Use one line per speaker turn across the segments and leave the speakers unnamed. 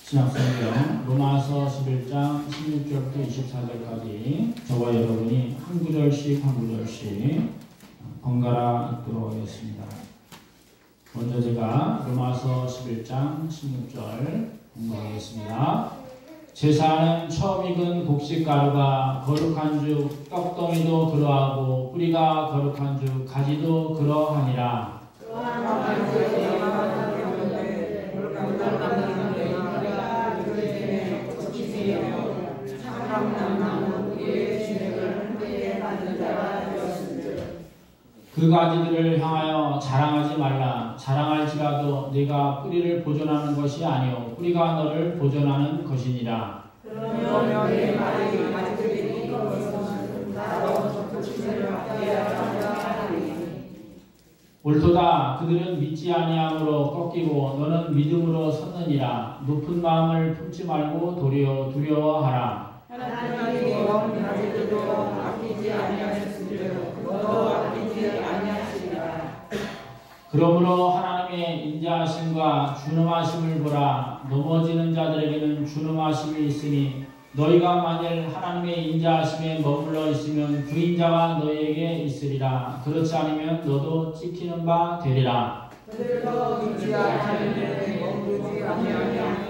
신약성경 로마서 11장 16절부터 24절까지 저와 여러분이 한 구절씩 번갈아 읽도록 하겠습니다. 먼저 제가 로마서 11장 16절 공부하겠습니다. 제사는 처음 익은 곡식가루가 거룩한 주 떡덩이도 그러하고 뿌리가 거룩한 주 가지도 그러하니라. 그 가지들을 향하여 자랑하지 말라. 자랑할지라도 네가 뿌리를 보존하는 것이 아니요 뿌리가 너를 보존하는 것이니라. 옳도다. 그들은 믿지 아니함으로 꺾이고 너는 믿음으로 섰느니라. 높은 마음을 품지 말고 도리어 두려워하라. 하나님이 가지들도 아끼지 아니하셨으므로 너도 아끼지 아니하시리라. 그러므로 하나님의 인자하심과 준엄하심을 보라. 넘어지는 자들에게는 준엄하심이 있으니 너희가 만일 하나님의 인자하심에 머물러 있으면 그 인자가 너희에게 있으리라. 그렇지 않으면 너도 찍히는 바 되리라. 그들도 믿지 아니하는 머무르지 아니하냐.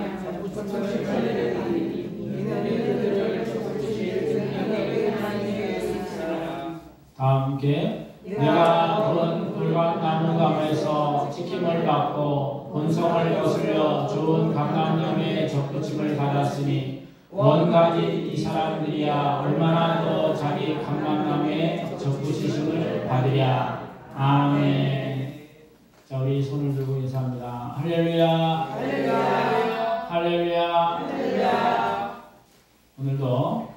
다 함께 내가 본 붉은 나무감에서 찍힘을 받고 본성을 거슬려 좋은 감람염의 접붙임을 받았으니 원가지 이 사람들이야 얼마나 더 자기 감람나무에 접붙이심을 받으랴. 아멘. 자, 우리 손을 들고 인사합니다. 할렐루야, 할렐루야, 할렐루야, 할렐루야. 오늘도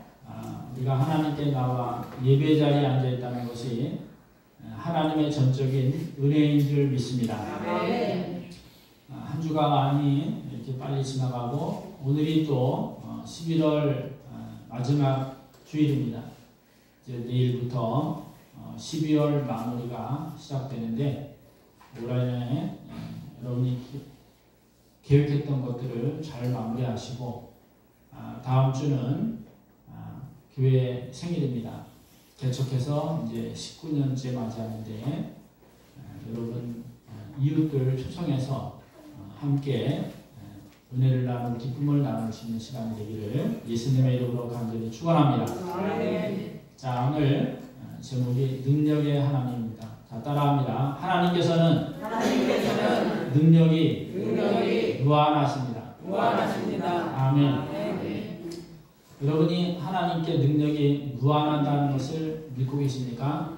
우리가 하나님께 나와 예배 자리에 앉아 있다는 것이 하나님의 전적인 은혜인 줄 믿습니다. 아멘. 한 주가 많이 이렇게 빨리 지나가고 오늘이 또 11월 마지막 주일입니다. 이제 내일부터 12월 마무리가 시작되는데 올 한해 여러분이 계획했던 것들을 잘 마무리하시고 다음 주는 교회 생일입니다. 개척해서 이제 19년째 맞이하는데 여러분 이웃들 초청해서 함께 은혜를 나누고 기쁨을 나눌 수 있는 시간이 되기를 예수님의 이름으로 간절히 축원합니다. 자, 오늘 제목이 능력의 하나님입니다. 자, 따라합니다. 하나님께서는 능력이 무한하십니다. 아멘. 여러분이 하나님께 능력이 무한하다는 것을 믿고 계십니까?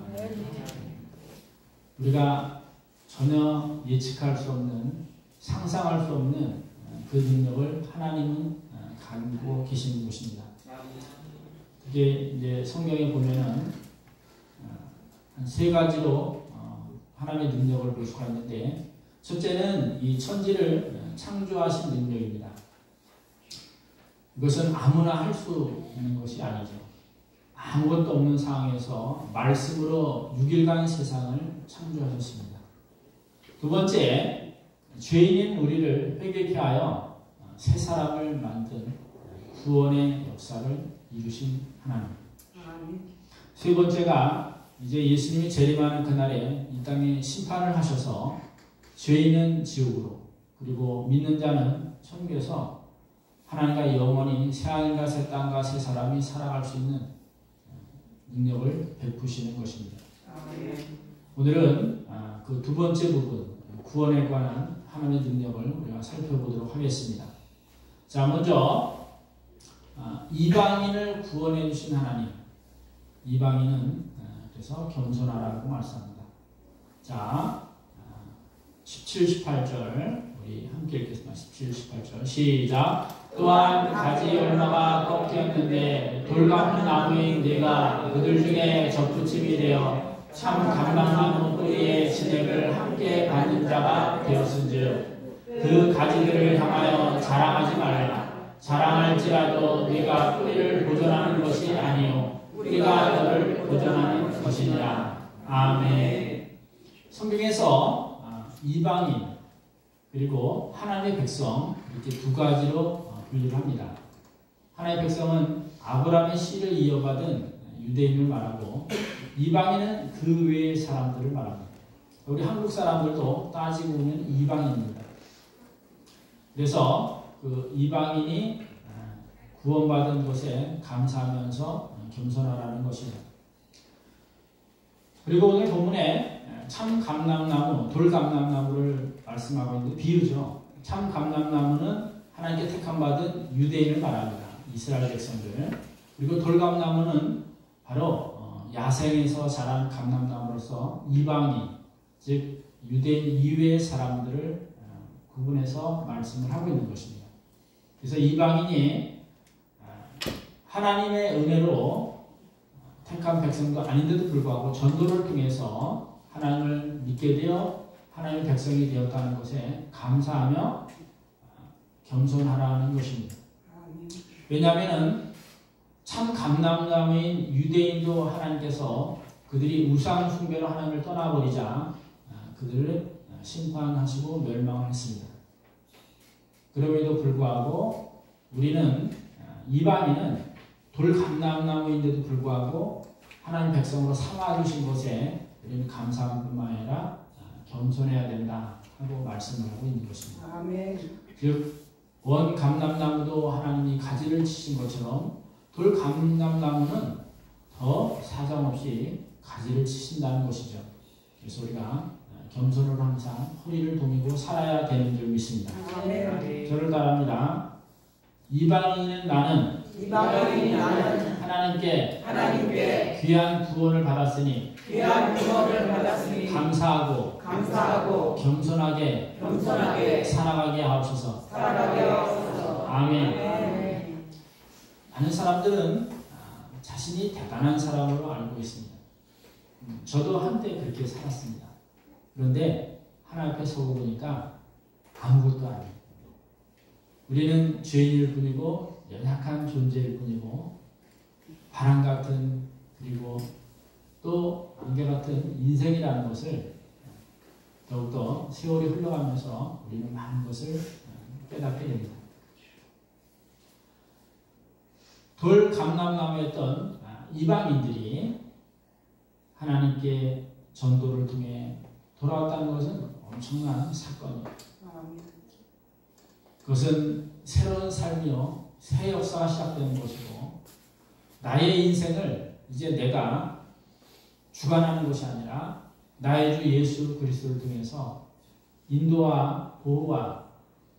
우리가 전혀 예측할 수 없는, 상상할 수 없는 그 능력을 하나님은 가지고 계시는 것입니다. 그게 이제 성경에 보면은 한 세 가지로 하나님의 능력을 볼 수가 있는데, 첫째는 이 천지를 창조하신 능력입니다. 이것은 아무나 할 수 있는 것이 아니죠. 아무것도 없는 상황에서 말씀으로 6일간 세상을 창조하셨습니다. 두 번째, 죄인인 우리를 회개케 하여 새 사람을 만든 구원의 역사를 이루신 하나님. 세 번째가 이제 예수님이 재림하는 그날에 이 땅에 심판을 하셔서 죄인은 지옥으로 그리고 믿는 자는 천국에서 하나님과 영원히 새하늘과 새 땅과 새 사람이 살아갈 수 있는 능력을 베푸시는 것입니다. 오늘은 그 두 번째 부분, 구원에 관한 하나님의 능력을 우리가 살펴보도록 하겠습니다. 자, 먼저 이방인을 구원해 주신 하나님. 이방인은 그래서 겸손하라고 말씀합니다. 자, 17, 18절 우리 함께 읽겠습니다. 17, 18절 시작. 또한 가지 얼마가 꺾였는데 돌같은 나무인 네가 그들 중에 접붙임이 되어 참 감람나무 뿌리의 진액을 함께 받는 자가 되었은즉 그 가지들을 향하여 자랑하지 말라. 자랑할지라도 네가 뿌리를 보존하는 것이 아니요 뿌리가 너를 보존하는 것이니라. 아멘. 성경에서 이방인 그리고 하나님의 백성 이렇게 두 가지로 분류를 합니다. 하나님의 백성은 아브라함의 씨를 이어받은 유대인을 말하고 이방인은 그 외의 사람들을 말합니다. 우리 한국 사람들도 따지고 보면 이방인입니다. 그래서 그 이방인이 구원받은 것에 감사하면서 겸손하라는 것이죠. 그리고 오늘 본문에 참 감람나무, 돌감람나무를 말씀하고 있는데 비유죠. 참 감람나무는 하나님께 택함받은 유대인을 말합니다. 이스라엘 백성들. 그리고 돌감나무는 바로 야생에서 자란 감람나무로서 이방인, 즉 유대인 이외의 사람들을 구분해서 말씀을 하고 있는 것입니다. 그래서 이방인이 하나님의 은혜로 택한 백성도 아닌데도 불구하고 전도를 통해서 하나님을 믿게 되어 하나님의 백성이 되었다는 것에 감사하며 겸손하라는 것입니다. 왜냐하면 참 감람나무인 유대인도 하나님께서 그들이 우상 숭배로 하나님을 떠나버리자 그들을 심판하시고 멸망을 했습니다. 그럼에도 불구하고 우리는 이방인은 돌감람나무인데도 불구하고 하나님 백성으로 삼아주신 것에 우리는 감사함뿐만 아니라 겸손해야 된다 하고 말씀을 하고 있는 것입니다.
아멘.
즉 원감람나무도 하나님이 가지를 치신 것처럼 돌감람나무는 더 사정없이 가지를 치신다는 것이죠. 그래서 우리가 겸손을 항상 허리를 동이고 살아야 되는 줄 믿습니다.
아멘.
저를 따라합니다. 이방인인 나는 하나님께 귀한 구원을 받았으니 감사하고 겸손하게 살아가게 하옵소서. 아멘. 많은 사람들은 자신이 대단한 사람으로 알고 있습니다. 저도 한때 그렇게 살았습니다. 그런데 하나님 앞에 서고 보니까 아무것도 아니에요. 우리는 죄인일 뿐이고 연약한 존재일 뿐이고 바람 같은 그리고 또 안개 같은 인생이라는 것을 더욱더 세월이 흘러가면서 우리는 많은 것을 깨닫게 됩니다. 돌감람나무였던 이방인들이 하나님께 전도를 통해 돌아왔다는 것은 엄청난 사건이에요. 그것은 새로운 삶이요 새 역사가 시작되는 것이고 나의 인생을 이제 내가 주관하는 것이 아니라 나의 주 예수 그리스도를 통해서 인도와 보호와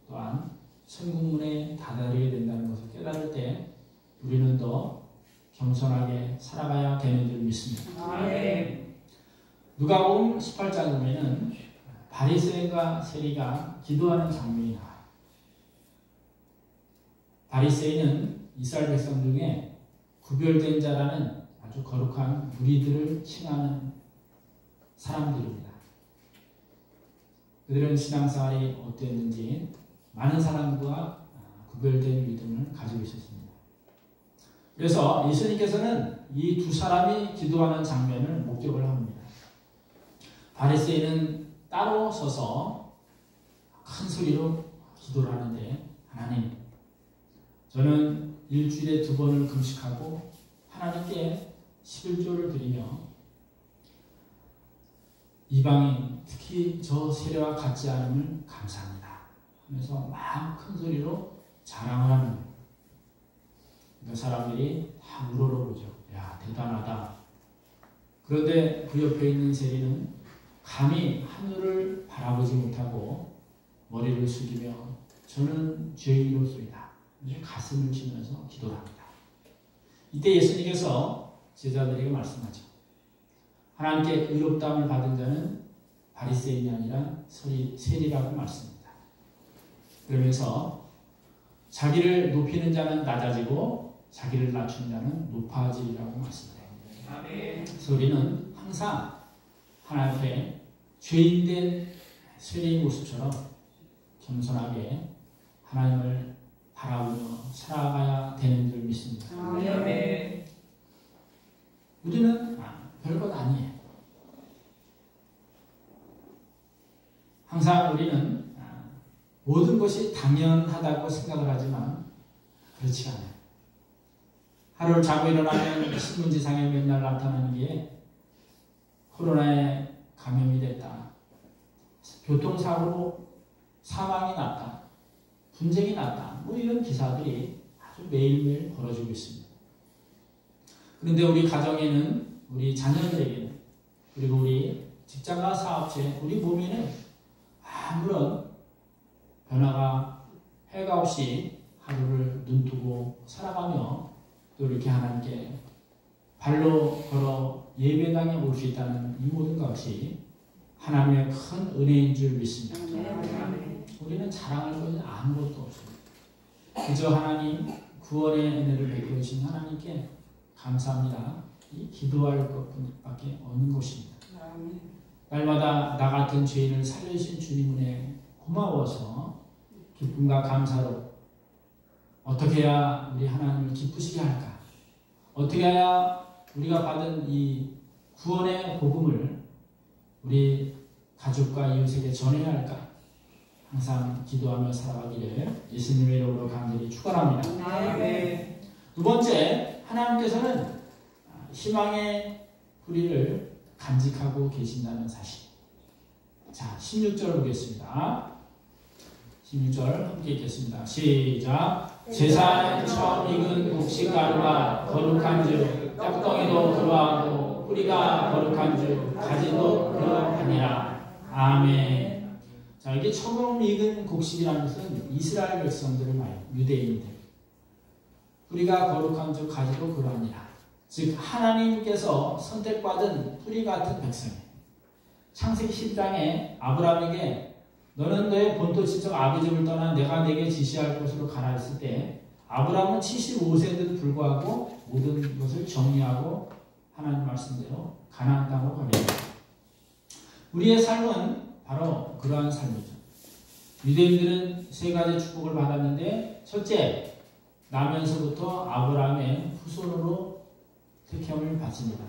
또한 천국문에 다다르게 된다는 것을 깨달을 때 우리는 더 겸손하게 살아가야 되는 줄 믿습니다.
아멘.
누가복음 18장 보면은 바리새인과 세리가 기도하는 장면이 나와요. 바리새인은 이스라엘 백성 중에 구별된 자라는 아주 거룩한 무리들을 칭하는 사람들입니다. 그들은 신앙생활이 어땠는지 많은 사람과 구별된 믿음을 가지고 있었습니다. 그래서 예수님께서는 이 두 사람이 기도하는 장면을 목격을 합니다. 바리새인은 따로 서서 큰 소리로 기도를 하는데 하나님, 저는 일주일에 2번을 금식하고 하나님께 11조를 드리며 이방인 특히 저 세례와 같지 않음을 감사합니다 하면서 막 큰 소리로 자랑을 하는 거예요. 그 사람들이 다 우러러보죠. 야, 대단하다. 그런데 그 옆에 있는 세리는 감히 하늘을 바라보지 못하고 머리를 숙이며 저는 죄인으로소이다. 가슴을 치면서 기도를 합니다. 이때 예수님께서 제자들에게 말씀하죠. 하나님께 의롭다함을 받은 자는 바리새인이 아니라 세리라고 말씀합니다. 그러면서 자기를 높이는 자는 낮아지고 자기를 낮춘 자는 높아지리라고 말씀해요. 그래서 우리는 항상 하나님 앞에 죄인된 세리의 모습처럼 겸손하게 하나님을 바라보며 살아가야 되는 줄 믿습니다.
아멘.
우리는 별것 아니에요. 항상 우리는 모든 것이 당연하다고 생각을 하지만 그렇지 않아요. 하루를 자고 일어나면 신문지상에 맨날 나타나는 게 코로나에 감염이 됐다, 교통사고로 사망이 났다, 분쟁이 났다, 뭐 이런 기사들이 아주 매일매일 벌어지고 있습니다. 그런데 우리 가정에는, 우리 자녀들에게는, 그리고 우리 직장과 사업체, 우리 몸에는 아무런 변화가, 해가 없이 하루를 눈뜨고 살아가며 또 이렇게 하나님께 발로 걸어 예배당에 올 수 있다는 이 모든 것이 하나님의 큰 은혜인 줄 믿습니다. 우리는 자랑할 것은 아무것도 없습니다. 그저 하나님 구원의 은혜를 베풀으신 하나님께 감사합니다. 이 기도할 것밖에 없는 것입니다. 날마다 나 같은 죄인을 살려주신 주님 은혜 고마워서 기쁨과 감사로 어떻게 해야 우리 하나님을 기쁘시게 할까? 어떻게 해야 우리가 받은 이 구원의 복음을 우리 가족과 이웃에게 전해야 할까? 항상 기도하며 살아가기를 예수님의 이름으로 간절히 축원합니다.
네.
두 번째, 하나님께서는 희망의 뿌리를 간직하고 계신다는 사실. 자, 16절 보겠습니다. 16절 함께 읽겠습니다. 시작. 제사는 처음 익은 곡식가루가 거룩한 줄 떡덩이도 그러하고 뿌리가 거룩한 줄 가지도 그러하니라. 아멘. 자, 이게 처음 익은 곡식이라는 것은 이스라엘 백성들을 말해요. 유대인들. 뿌리가 거룩한 줄 가지도 그러하니라. 즉 하나님께서 선택받은 뿌리 같은 백성이에요. 창세기 10장에 아브라함에게 너는 너의 본토 친척 아비집을 떠나 내가 내게 지시할 곳으로 가라 했을 때 아브라함은 75세에도 불구하고 모든 것을 정리하고 하나님 말씀대로 가나안 땅으로 가게 됩니다. 우리의 삶은 바로 그러한 삶이죠. 유대인들은 세 가지 축복을 받았는데, 첫째, 나면서부터 아브라함의 후손으로 택함을 받습니다.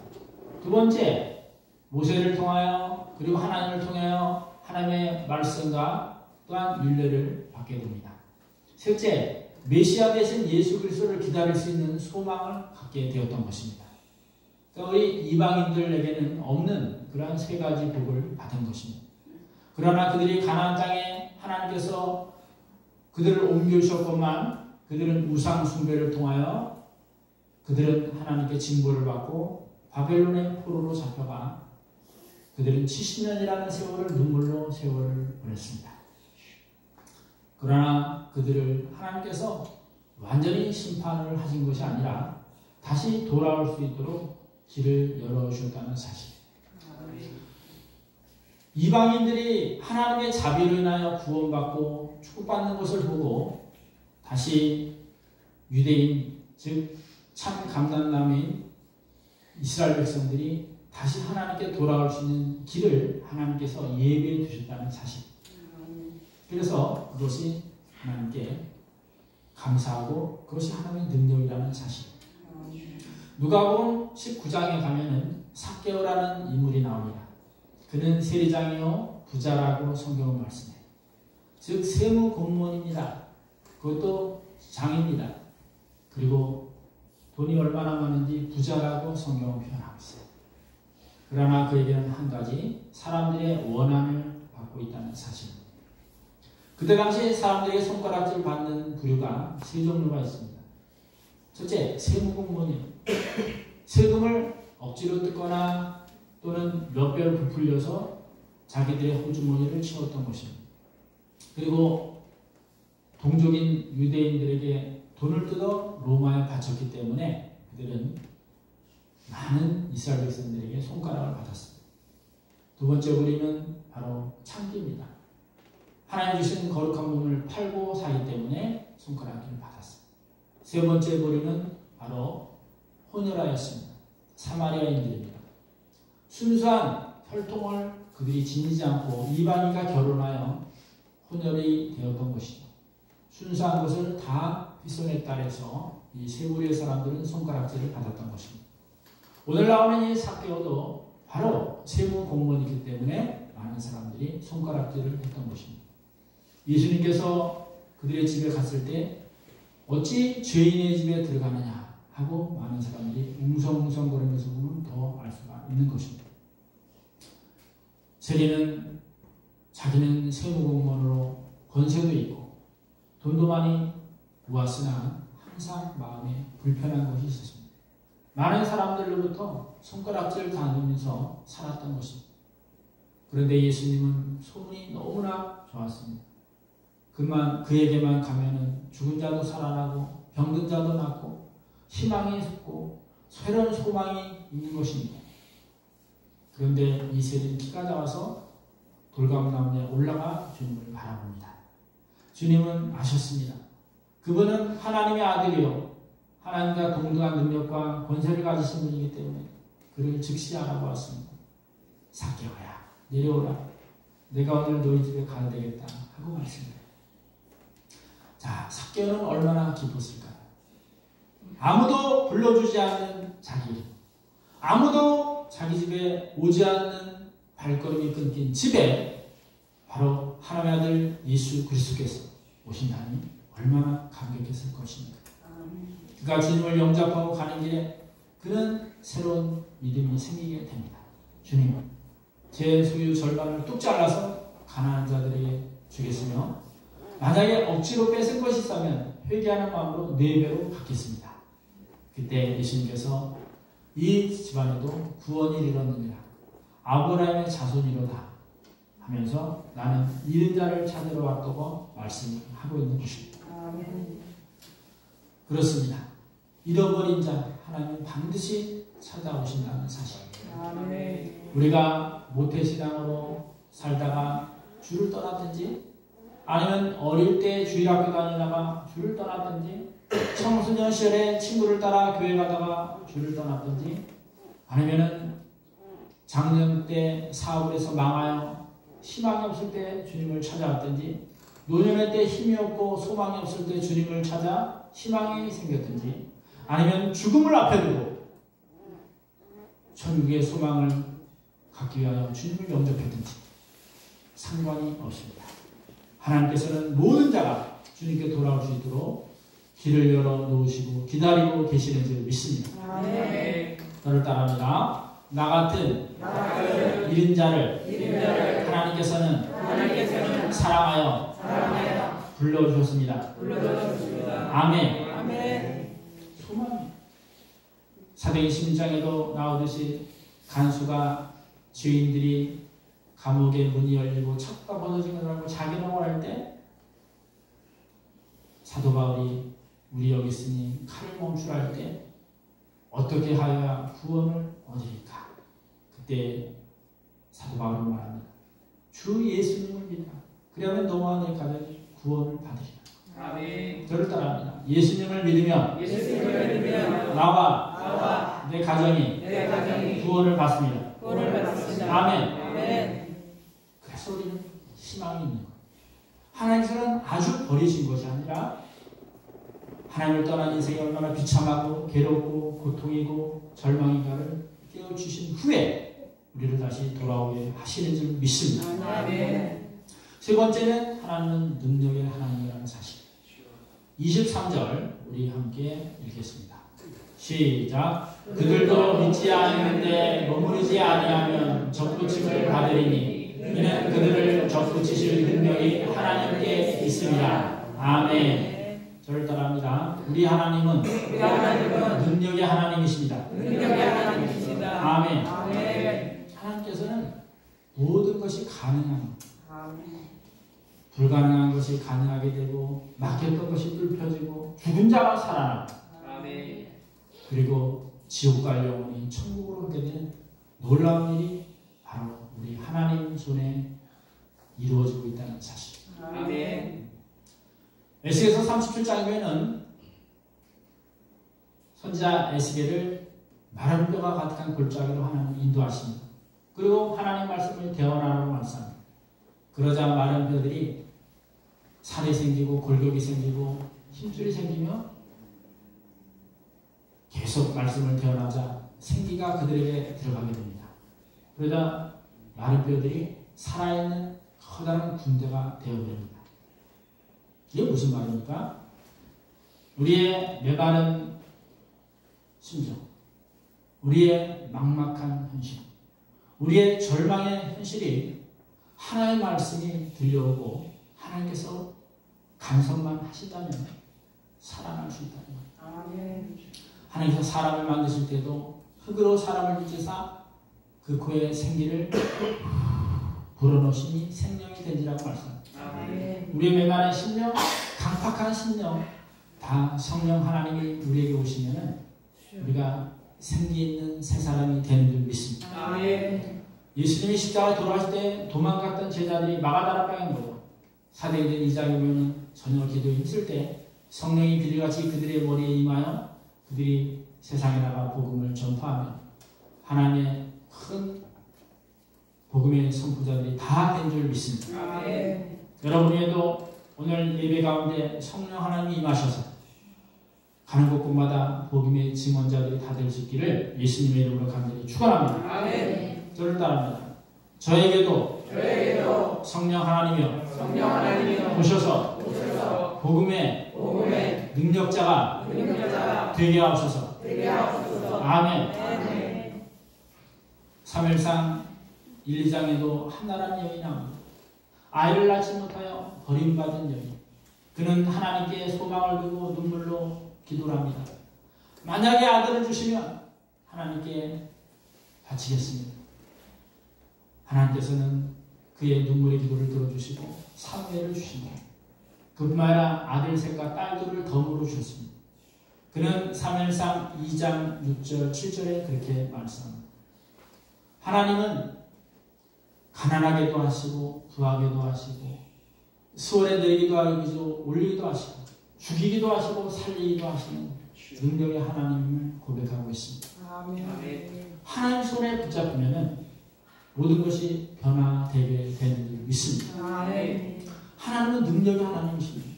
두 번째, 모세를 통하여 그리고 하나님을 통하여 하나님의 말씀과 또한 율례를 받게 됩니다. 셋째, 메시아 대신 예수 그리스도를 기다릴 수 있는 소망을 갖게 되었던 것입니다. 그러니까 우리 이방인들에게는 없는 그러한 세 가지 복을 받은 것입니다. 그러나 그들이 가나안 땅에 하나님께서 그들을 옮겨주셨건만 그들은 우상 숭배를 통하여 그들은 하나님께 징벌을 받고 바벨론의 포로로 잡혀가 그들은 70년이라는 세월을 눈물로 세월을 보냈습니다. 그러나 그들을 하나님께서 완전히 심판을 하신 것이 아니라 다시 돌아올 수 있도록 길을 열어주셨다는 사실. 이방인들이 하나님의 자비로 인하여 구원받고 축복받는 것을 보고 다시 유대인, 즉 참 감람나무인 이스라엘 백성들이 다시 하나님께 돌아올 수 있는 길을 하나님께서 예비해 두셨다는 사실. 그래서 그것이 하나님께 감사하고 그것이 하나님의 능력이라는 사실. 누가복음 19장에 가면은 삭개오라는 인물이 나옵니다. 그는 세리장이요 부자라고 성경은 말씀해요. 즉 세무 공무원입니다. 그것도 장입니다. 그리고 돈이 얼마나 많은지 부자라고 성경은 표현하고 있어요. 그러나 그에게는 한 가지 사람들의 원한을 받고 있다는 사실입니다. 그때 당시 사람들에게 손가락질 받는 부류가 세 종류가 있습니다. 첫째, 세무공무원이에요. 세금을 억지로 뜯거나 또는 몇 배를 부풀려서 자기들의 호주머니를 채웠던 것입니다. 그리고 동족인 유대인들에게 돈을 뜯어 로마에 바쳤기 때문에 그들은 많은 이스라엘 백성들에게 손가락을 받았습니다. 두 번째 부류는 바로 창기입니다. 하나님 주신 거룩한 몸을 팔고 사기 때문에 손가락을 받았습니다. 세 번째 부류는 바로 혼혈아였습니다. 사마리아인들입니다. 순수한 혈통을 그들이 지니지 않고 이방인과 결혼하여 혼혈이 되었던 것이죠. 순수한 것을 다 휘손에 따라서 이 세 부류의 사람들은 손가락질을 받았던 것입니다. 오늘 나오는 이 삭개오도 바로 세무 공무원이기 때문에 많은 사람들이 손가락질을 했던 것입니다. 예수님께서 그들의 집에 갔을 때 어찌 죄인의 집에 들어가느냐 하고 많은 사람들이 웅성웅성거리면서 보면 더 알 수가 있는 것입니다. 세리는 자기는 세무공무원으로 권세도 있고 돈도 많이 모았으나 항상 마음에 불편한 것이 있었습니다. 많은 사람들로부터 손가락질 당하면서 살았던 것입니다. 그런데 예수님은 소문이 너무나 좋았습니다. 그에게만 가면은 죽은 자도 살아나고 병든 자도 낫고 희망이 있고 새로운 소망이 있는 것입니다. 그런데 이 세리는 키가 작아서 돌감나무에 올라가 주님을 바라봅니다. 주님은 아셨습니다. 그분은 하나님의 아들이요 하나님과 동등한 능력과 권세를 가지신 분이기 때문에 그를 즉시 알아보았습니다. 삭개오야 내려오라. 내가 오늘 너희 집에 가야 되겠다 하고 말씀합니다. 자, 삭개오는 얼마나 기뻤을까요? 아무도 불러주지 않는 자기, 아무도 자기 집에 오지 않는 발걸음이 끊긴 집에 바로 하나님의 아들 예수 그리스도께서 오신다니 얼마나 감격했을 것입니까? 그가 주님을 영접하고 가는 길에 그는 새로운 믿음이 생기게 됩니다. 주님, 제 소유 절반을 뚝 잘라서 가난한 자들에게 주겠으며 만약에 억지로 뺏은 것이 있다면 회개하는 마음으로 4배로 받겠습니다. 그때 예수님께서 이 집안에도 구원이 이르렀느니라. 아브라함의 자손이로다 하면서 나는 잃은 자를 찾으러 왔다고 말씀하고 있는 것입니다. 그렇습니다. 잃어버린 자 하나님은 반드시 찾아오신다는 사실. 우리가 모태신앙으로 살다가 주를 떠났든지 아니면 어릴 때 주일학교 다니다가 주를 떠났든지 청소년 시절에 친구를 따라 교회 가다가 주를 떠났든지 아니면은 작년 때 사업을 해서 망하여 희망이 없을 때 주님을 찾아왔든지 노년의 때 힘이 없고 소망이 없을 때 주님을 찾아 희망이 생겼든지 아니면 죽음을 앞에 두고 천국의 소망을 갖기 위하여 주님을 영접했든지 상관이 없습니다. 하나님께서는 모든 자가 주님께 돌아올 수 있도록 길을 열어 놓으시고 기다리고 계시는 줄 믿습니다. 저를 따라합니다. 나 같은 잃은 자를 하나님께서는 사랑하여 불러주셨습니다. 아멘. 소망. 사도행 16장에도 나오듯이 간수가 죄인들이 감옥의 문이 열리고 척과 벗어진 것을 알고 자기는 원할 때 사도 바울이 우리 여기 있으니 칼을 멈추라 할 때 어떻게 하여야 구원을 얻으리까? 그때 사도 바울은 말합니다. 주 예수님을 믿으라. 그러면 너와 내 가족이 구원을 받으리라.
아멘.
저를 따라합니다. 예수님을 믿으면 나와 내 가정이 구원을 받습니다. 아멘. 그래서 우리는 희망이 있는 거예요. 하나님께서는 아주 버리신 것이 아니라 하나님을 떠난 인생이 얼마나 비참하고 괴롭고 고통이고 절망인가를 깨워주신 후에 우리를 다시 돌아오게 하시는 줄 믿습니다.
아멘.
세 번째는 하나님은 능력의 하나님이라는 사실. 23절 우리 함께 읽겠습니다. 시작. 그들도 믿지 않는데 머무르지 아니하면 접붙임을 받으리니 이는 그들을 접붙이실 능력이 하나님께 있습니다. 아멘. 저를 따라합니다. 우리 하나님은 능력의 하나님이십니다. 아멘. 하나님께서는 모든 것이 가능한 불가능한 것이 가능하게 되고 막혔던 것이 뚫혀지고 죽은 자가 살아나고 그리고 지옥 갈 영혼이 천국으로 오게 되는 놀라운 일이 바로 우리 하나님 손에 이루어지고 있다는 사실.
아멘.
에스겔서 37장에는 선지자 에스겔을 마른 뼈가 가득한 골짜기로 하나님 인도하십니다. 그리고 하나님 말씀을 대언하라고 말씀합니다. 그러자 마른 뼈들이 살이 생기고 골격이 생기고 힘줄이 생기며 계속 말씀을 대언하자 생기가 그들에게 들어가게 됩니다. 그러자 마른 뼈들이 살아있는 커다란 군대가 되어버립니다. 이게 무슨 말입니까? 우리의 메마른 심정, 우리의 막막한 현실, 우리의 절망의 현실이 하나님의 말씀이 들려오고 하나님께서 간섭만 하신다면 살아날 수 있다는 거예요. 하나님께서 사람을 만드실 때도 흙으로 사람을 빚으사 그 코에 생기를 불어넣으시니 생명이 된지라고 말씀합니다. 우리의 메마른 심령, 강팍한 심령 다 성령 하나님이 우리에게 오시면은 우리가 생기 있는 새 사람이 되는 줄 믿습니다. 예수님이 십자가에 돌아가실 때 도망갔던 제자들이 마가다라방에 모여 사도행전 2장에 보면 저녁 기도에 힘쓸 때 성령이 비둘기같이 그들의 머리에 임하여 그들이 세상에 나가 복음을 전파하며 하나님의 큰 복음의 선포자들이 다 된 줄 믿습니다. 여러분에게도 오늘 예배 가운데 성령 하나님이 임하셔서 가는 곳곳마다 복음의 증언자들이 다 될 수 있기를 예수님의 이름으로 간절히 축원합니다. 저를 따릅니다. 저에게도 성령 하나님이여 오셔서 복음의 능력자가 되게 하옵소서. 아멘. 사무엘상 1, 2장에도 한나라는 여인이 나옵니다. 아이를 낳지 못하여 버림받은 여인. 그는 하나님께 소망을 두고 눈물로 기도를 합니다. 만약에 아들을 주시면 하나님께 바치겠습니다. 하나님께서는 그의 눈물의 기도를 들어주시고 사무엘을 주십니다. 그뿐만 아니라 아들 셋과 딸들을 덤으로 주셨습니다. 그는 사무엘상 2장 6절 7절에 그렇게 말씀합니다. 하나님은 가난하게도 하시고 부하게도 하시고 수월에 내리기도 하시고 올리기도 하시고 죽이기도 하시고 살리기도 하시는 능력의 하나님을 고백하고 있습니다. 하나님 손에 붙잡으면 모든 것이 변화되게 되는 줄 믿습니다. 하나님은 능력의 하나님이십니다.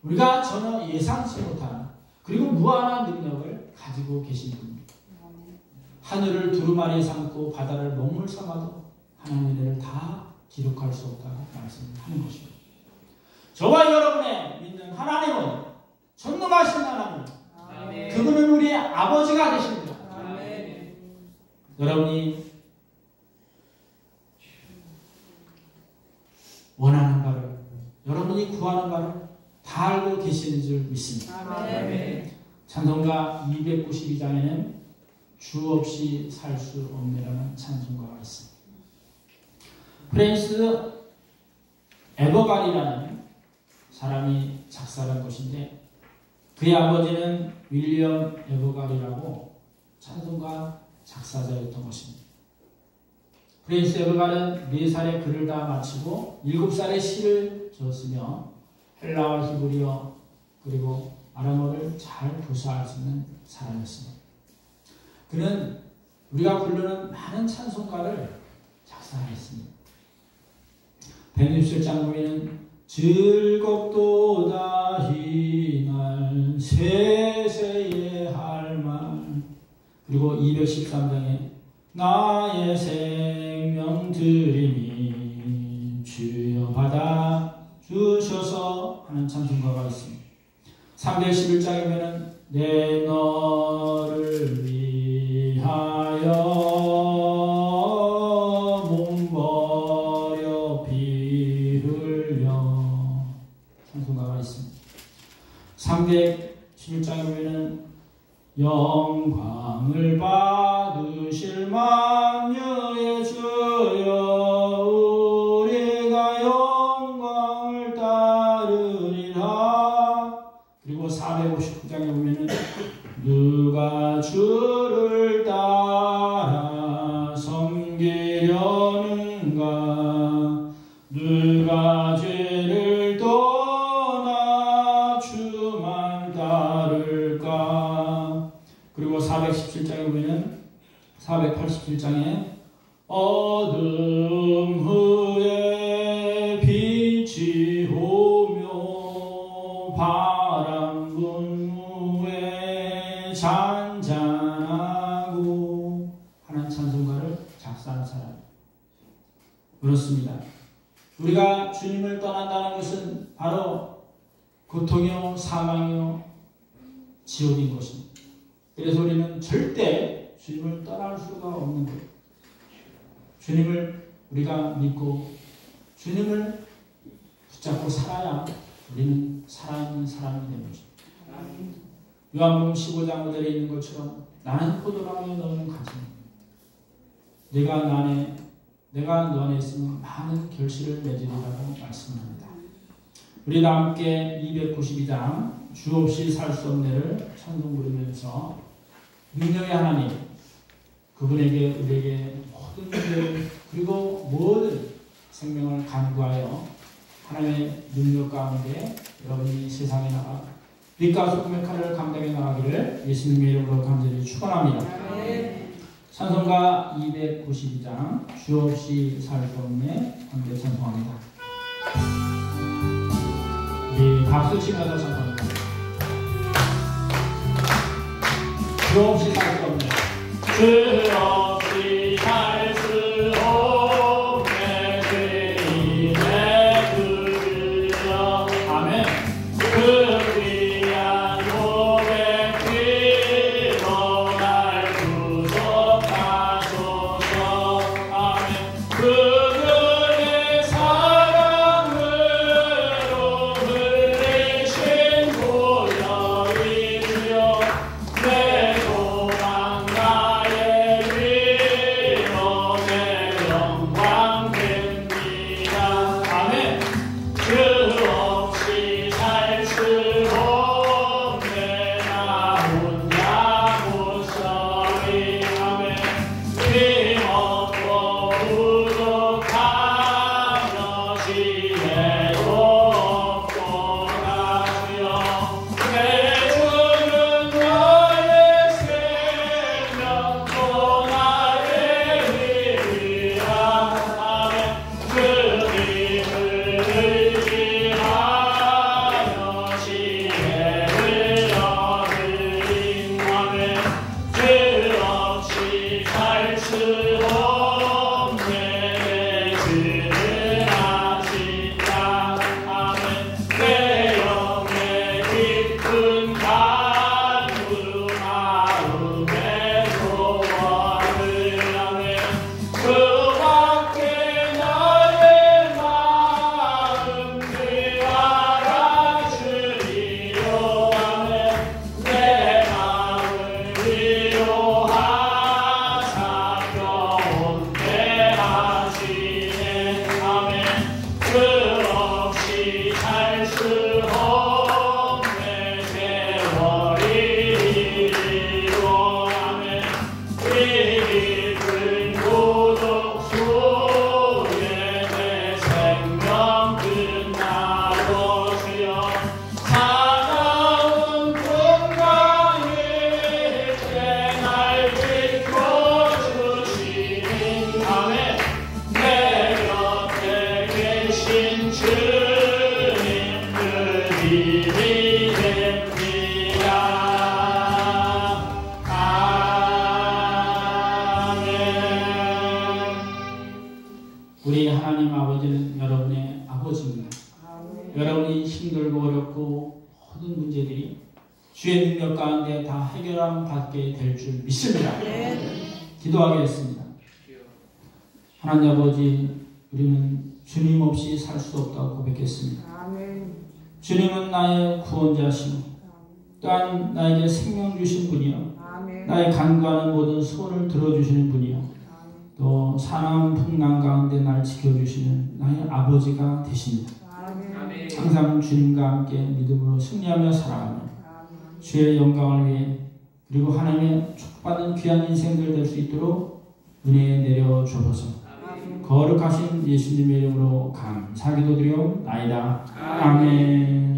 우리가 전혀 예상치 못한 그리고 무한한 능력을 가지고 계신 분입니다. 하늘을 두루마리에 삼고 바다를 먹물 삼아도 하나님의 은혜를 다 기록할 수 없다고 말씀하는 것입니다. 저와 여러분의 믿는 하나님은 전능하신 하나님, 그분은 우리의 아버지가 되십니다. 여러분이 원하는 바를, 여러분이 구하는 바를 다 알고 계시는 줄 믿습니다. 찬송가 292장에는 주 없이 살 수 없네라는 찬송가가 있습니다. 프랜스 에버갈이라는 사람이 작사한 것인데 그의 아버지는 윌리엄 에버갈이라고 찬송가 작사자였던 것입니다. 프랜스 에버갈은 4살에 글을 다 마치고 7살에 시를 지었으며 헬라어, 히브리어 그리고 아람어를 잘 구사할 수 있는 사람이었습니다. 그는 우리가 부르는 많은 찬송가를 작사했습니다. 167장 보면은 즐겁도다 이날 세세의 할말, 그리고 213장에 나의 생명 드리니 주여 받아 주셔서 하는 찬송가가 있습니다. 311장에 보면 내 너를 위하여 몸버려 피 흘려 찬송가가 있습니다. 311장에 보면 영광을 받으실 만유의 주여 우리가 영광을 따르리라. 그리고 459장에 보면은 누가 주를 따라 섬기려는가 누가 죄를 떠나 주만 따를까. 그리고 417장에 보면 487장에 어둠 후에 빛이 오며 바람 분 후에 잔잔하고 하는 찬송가를 작사한 사람. 그렇습니다. 우리가 주님을 떠난다는 것은 바로 고통이요 사망이요 지옥인 것입니다. 그래서 우리는 절대 주님을 떠날 수가 없는 거예요. 주님을 우리가 믿고 주님을 붙잡고 살아야 우리는 살아있는 사람이 되는 거죠. 요한복음 15장 5절에 있는 것처럼 나는 포도나무에 너는 가지. 내가 너 안에 있으면 많은 결실을 맺으리라고 말씀합니다. 우리 다 함께 292장 주 없이 살 수 없네를 찬송 부르면서 능력의 하나님 그분에게 우리에게 모든 일 그리고 모든 생명을 간구하여 하나님의 능력 가운데 여러분이 세상에 나가 빛과 소금의 칼을 감당해 나가기를 예수님의 이름으로 간절히 축원합니다. 찬송가 292장 주 없이 살 수 없네 함께 찬송합니다. 우리 박수 치면서 찬송합니다. 주 없이 살 수 없네 주 없이 살 수 없네 주님의 그려 아멘 그 귀한 고백 피로 날 구속하소서 아멘 그분의 사랑으로 흘리신 보혈이 주여 내 소망 나의 위로 내 영광 됩니다 아멘 주 없이 살 수 없네 나 혼자 못 서리 아멘 힘없고 부족하며 지혜도 없구나 주여 내 주는 나의 생명 또 나의 힘이라 아멘 그 힘을 의지하여 지혜를 얻으린 아멘 주 없이 살 수 없네 내 주는 아시다 아멘 내 영의 깊은 간구 마음의 소원을 아멘 그 밖에 나의 마음 그 알아주리요 아멘 내 마음을 위로하사 평온케 하시네 아멘 그 없이 살 수 없네 세월이 이리로 아멘 이 깊은 고독 속에 내 생명 끝나고 주여 사나운 건강일 때 날 지켜주시는 아멘 내 곁에 계신 주님 그 힘이 됩니다 아멘 우리 하나님 아버지는 여러분의 아버지입니다. 여러분이 힘들고 어렵고 모든 문제들이 주의 능력 가운데 다 해결함 받게 될 줄 믿습니다. 기도하겠습니다. 하나님 아버지 우리는 주님 없이 살 수 없다고 고백했습니다. 주님은 나의 구원자시고 또한 나에게 생명 주신 분이요 나의 간구하는 모든 소원을 들어주시는 분이요 또 사나운 풍랑 가운데 날 지켜주시는 나의 아버지가 되십니다. 항상 주님과 함께 믿음으로 승리하며 살아가며 주의 영광을 위해 그리고 하나님의 축복받는 귀한 인생들 될 수 있도록 은혜 내려 주옵소서. 거룩하신 예수님의 이름으로 감사 기도드리옵나이다. 아멘.